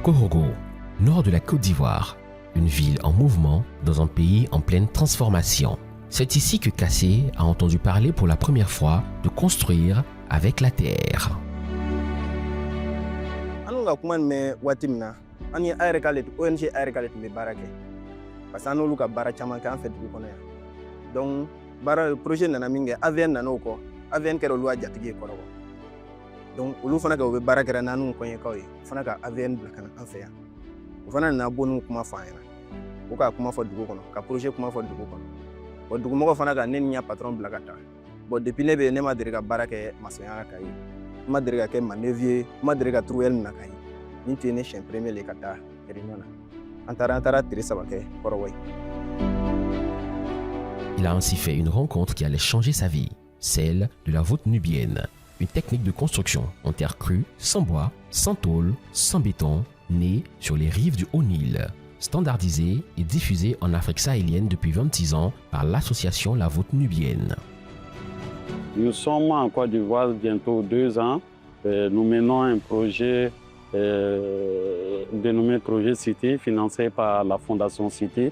Korogo, nord de la Côte d'Ivoire, une ville en mouvement dans un pays en pleine transformation. C'est ici que Kassé a entendu parler pour la première fois de construire avec la terre. Donc, le projet nana minge AVN nanoko AVN kero loi jatige koro. Donc olu fana ka o be baara kɛra nanu koɲɛ kaw ye fana ka AVN bila kana an fɛ yan o fana nana bonu kuma fɔ an ɲɛna ko ka kuma fɔ dugu kɔnɔ ka projet kuma fɔ dugu kɔnɔ bon dugumɔgɔ fana ka ne ni ya patron bila ka taa bon depuis ne be ne ma deli ka baara kɛ maçonnya ka ye ma deli ka kɛ manœuvrier ma deli ka trouver na ka ye ni tun ye ne siɲɛ premier le ka taa réunion na an taara tile 3 kɛ Kɔrɔwɔyi. Il a ainsi fait une rencontre qui allait changer sa vie, celle de la voûte nubienne, une technique de construction en terre crue, sans bois, sans tôle, sans béton, née sur les rives du Haut-Nil, standardisée et diffusée en Afrique sahélienne depuis 26 ans par l'association La Voûte Nubienne. Nous sommes en Côte d'Ivoire bientôt 2 ans. Nous menons un projet dénommé Projet Cité, financé par la Fondation Cité,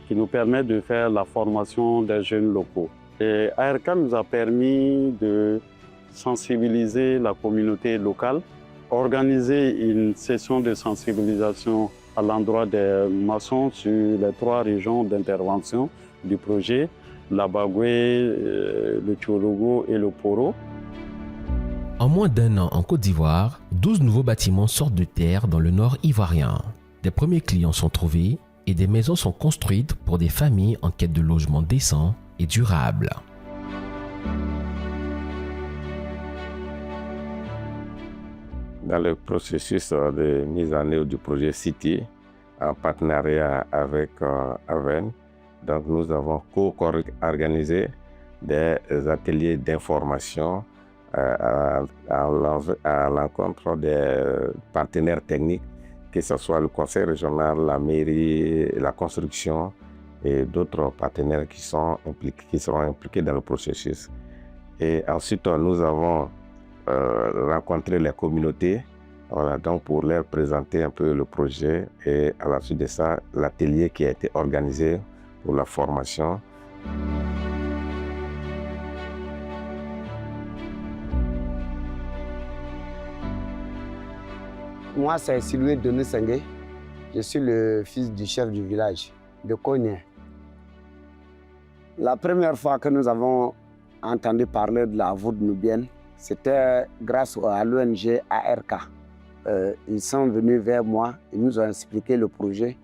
qui nous permet de faire la formation des jeunes locaux. Et ARK nous a permis de sensibiliser la communauté locale, organiser une session de sensibilisation à l'endroit des maçons sur les 3 régions d'intervention du projet, la Bagoué, le Tchologo et le Poro. En moins d'1 an en Côte d'Ivoire, 12 nouveaux bâtiments sortent de terre dans le nord ivoirien. Des premiers clients sont trouvés et des maisons sont construites pour des familles en quête de logements décents et durables. Dans le processus de mise en œuvre du projet City, en partenariat avec AVN, donc nous avons co-organisé des ateliers d'information à l'encontre des partenaires techniques, que ce soit le conseil régional, la mairie, la construction et d'autres partenaires qui seront impliqués dans le processus. Et ensuite, nous avons rencontré les communautés, voilà, donc pour leur présenter un peu le projet, et à la suite de ça, l'atelier qui a été organisé pour la formation. Moi, c'est Silvé Doné Sengue. Je suis le fils du chef du village de Kogné. La première fois que nous avons entendu parler de la voûte nubienne, c'était grâce à l'ONG ARK. Ils sont venus vers moi, ils nous ont expliqué le projet.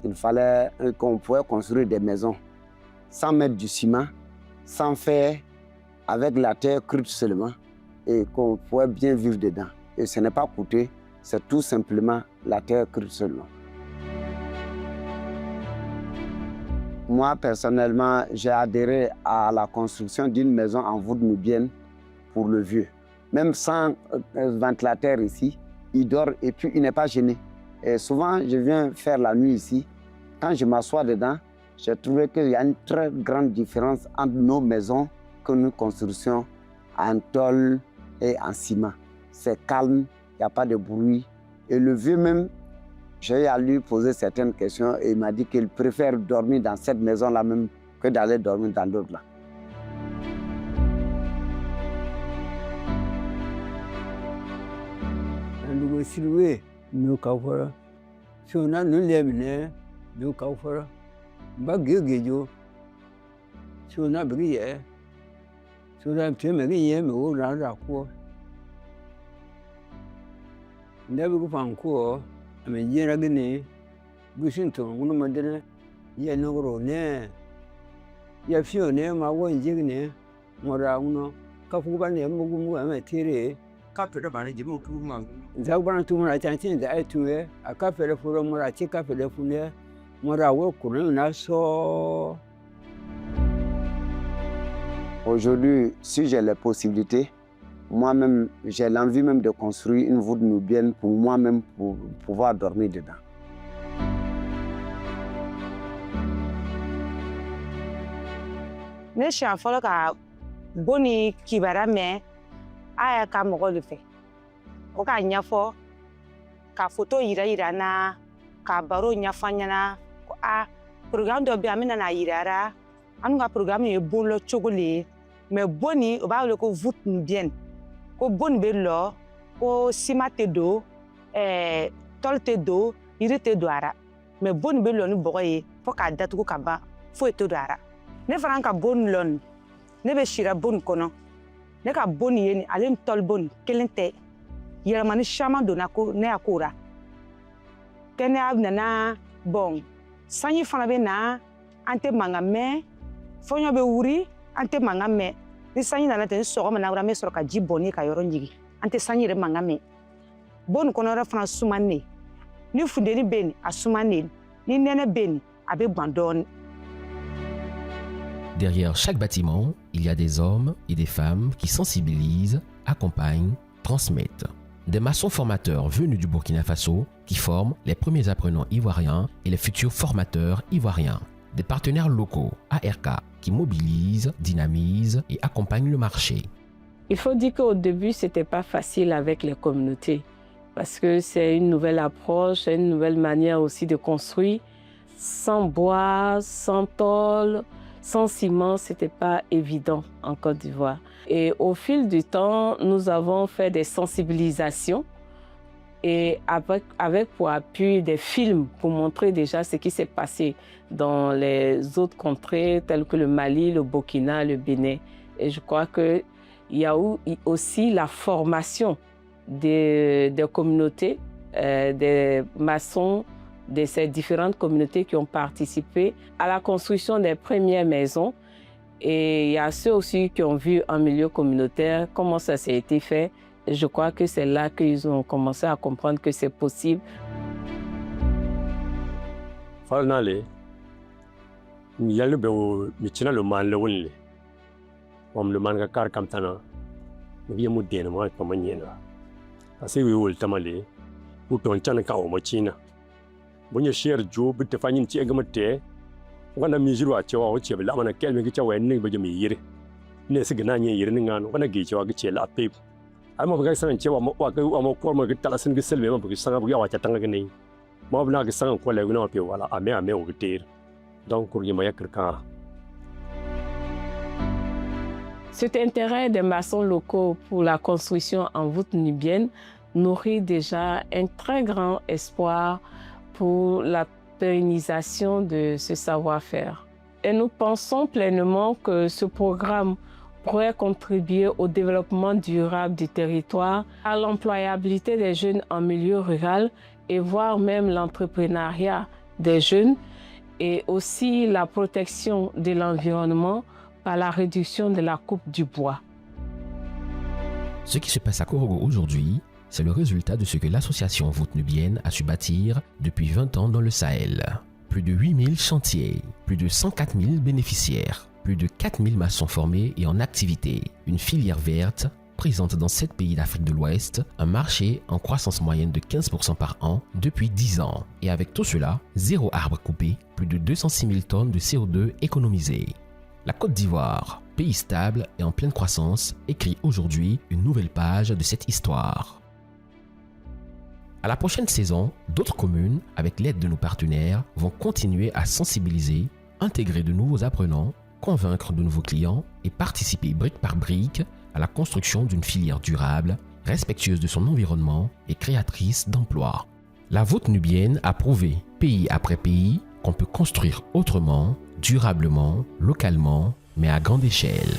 Il fallait qu'on pouvait construire des maisons sans mettre du ciment, sans fer, avec la terre crue seulement, et qu'on pouvait bien vivre dedans. Et ce n'est pas coûteux. C'est tout simplement la terre crue seulement. Moi, personnellement, j'ai adhéré à la construction d'une maison en voûte nubienne pour le vieux. Même sans ventilateur ici, il dort et puis il n'est pas gêné. Et souvent, je viens faire la nuit ici. Quand je m'assois dedans, j'ai trouvé qu'il y a une très grande différence entre nos maisons que nous construisons en tôle et en ciment. C'est calme. Il n'y a pas de bruit. Et le vieux même, j'ai à lui poser certaines questions et il m'a dit qu'il préfère dormir dans cette maison-là même que d'aller dormir dans d'autres là. Ndabi ku fanko ame jira gine gushin to ngunu madene ya nogro ne ya fio ne ma won jigne mora uno ka fu ba ne mugu mu ame tire ka pere ba ne jimu ku ma za ba na tu mora chantin da tuwe aka pere furo mora chi ka pere fune mora wo kunu na so. Aujourd'hui, si j'ai les possibilités, moi-même, j'ai l'envie même de construire une voûte nubienne pour moi-même, pour pouvoir dormir dedans. Ne siɲɛ fɔlɔ ka boni kibara mɛn a y'a ka mɔgɔ de fɛ o k'a ɲɛfɔ ka photo yira na ka baro ɲɛfɔ an ɲɛna ko programme dɔ bɛ yen an bɛ na yira ra an ka programme ye bon lɔ cogo le ye mais bon nin o b'a wele ko voûte nubienne ko bon nin bɛ lɔ ko ciment tɛ don tɔli tɛ don yiri tɛ don a ra mais bon nin bɛ lɔ ni bɔgɔ ye fo k'a datugu ka ban foyi tɛ don a ra ne fana ka bon nin lɔ nin ne bɛ sira bon nin kɔnɔ ne ka bon nin ye nin ale ni tɔli bon nin kelen tɛ yɛlɛmani caman donna ko ne y'a k'o ra kɛnɛya nana bon sanji fana bɛ na an tɛ mankan mɛn fɔɲɔ bɛ wuri an tɛ mankan mɛn ni sanji nana ten ni sɔgɔma na an bɛ sɔrɔ ka ji bɔnni ka yɔrɔ ɲigin an tɛ sanji yɛrɛ mankan mɛn bon nin kɔnɔ yɔrɔ fana sumanen ni funteni bɛ yen a sumanen ni nɛnɛ bɛ yen a bɛ gan dɔɔnin. Derrière chaque bâtiment, il y a des hommes et des femmes qui sensibilisent, accompagnent, transmettent. Des maçons formateurs venus du Burkina Faso qui forment les premiers apprenants ivoiriens et les futurs formateurs ivoiriens. Des partenaires locaux, ARK, qui mobilisent, dynamisent et accompagnent le marché. Il faut dire qu'au début, ce n'était pas facile avec les communautés parce que c'est une nouvelle approche, une nouvelle manière aussi de construire. Sans bois, sans tôle, sans ciment, ce n'était pas évident en Côte d'Ivoire. Et au fil du temps, nous avons fait des sensibilisations et avec pour appui des films pour montrer déjà ce qui s'est passé dans les autres contrées telles que le Mali, le Burkina, le Bénin. Et je crois qu'il y a eu aussi la formation des communautés, des maçons, de ces différentes communautés qui ont participé à la construction des premières maisons. Et il y a ceux aussi qui ont vu en milieu communautaire comment ça s'est été fait. Et je crois que c'est là qu'ils ont commencé à comprendre que c'est possible. Falnale, il y a le man le wonle. Om le man ka kam tana. Il y a modène moi comme niena. Parce que oui tamale. Ou ton tana ka o machina. Bonye share jo bitte fanyin ci gamate. Wana mijirwa cewa wace bala mana kelme ki cewa ne ba jami yire ne su gina ne yire ninga no wana gi cewa ki ce la pe ai ma ba san cewa ma wa ko ma ki tala sin ki selbe ma bi san ba ya wa ta tanga ne ma ba na ki san ko le gina pe wala ame o ki donc pour yima yakirka. Cet intérêt des maçons locaux pour la construction en voûte nubienne nourrit déjà un très grand espoir pour la pérennisation de ce savoir-faire. Et nous pensons pleinement que ce programme pourrait contribuer au développement durable du territoire, à l'employabilité des jeunes en milieu rural et voire même l'entrepreneuriat des jeunes et aussi la protection de l'environnement par la réduction de la coupe du bois. Ce qui se passe à Korogo aujourd'hui, c'est le résultat de ce que l'association Voûte Nubienne a su bâtir depuis 20 ans dans le Sahel. Plus de 8000 chantiers, plus de 104 000 bénéficiaires, plus de 4000 maçons formés et en activité, une filière verte présente dans 7 pays d'Afrique de l'Ouest, un marché en croissance moyenne de 15% par an depuis 10 ans. Et avec tout cela, 0 arbre coupé, plus de 206 000 tonnes de CO2 économisées. La Côte d'Ivoire, pays stable et en pleine croissance, écrit aujourd'hui une nouvelle page de cette histoire. À la prochaine saison, d'autres communes, avec l'aide de nos partenaires, vont continuer à sensibiliser, intégrer de nouveaux apprenants, convaincre de nouveaux clients et participer brique par brique à la construction d'une filière durable, respectueuse de son environnement et créatrice d'emplois. La Voûte nubienne a prouvé, pays après pays, qu'on peut construire autrement, durablement, localement, mais à grande échelle.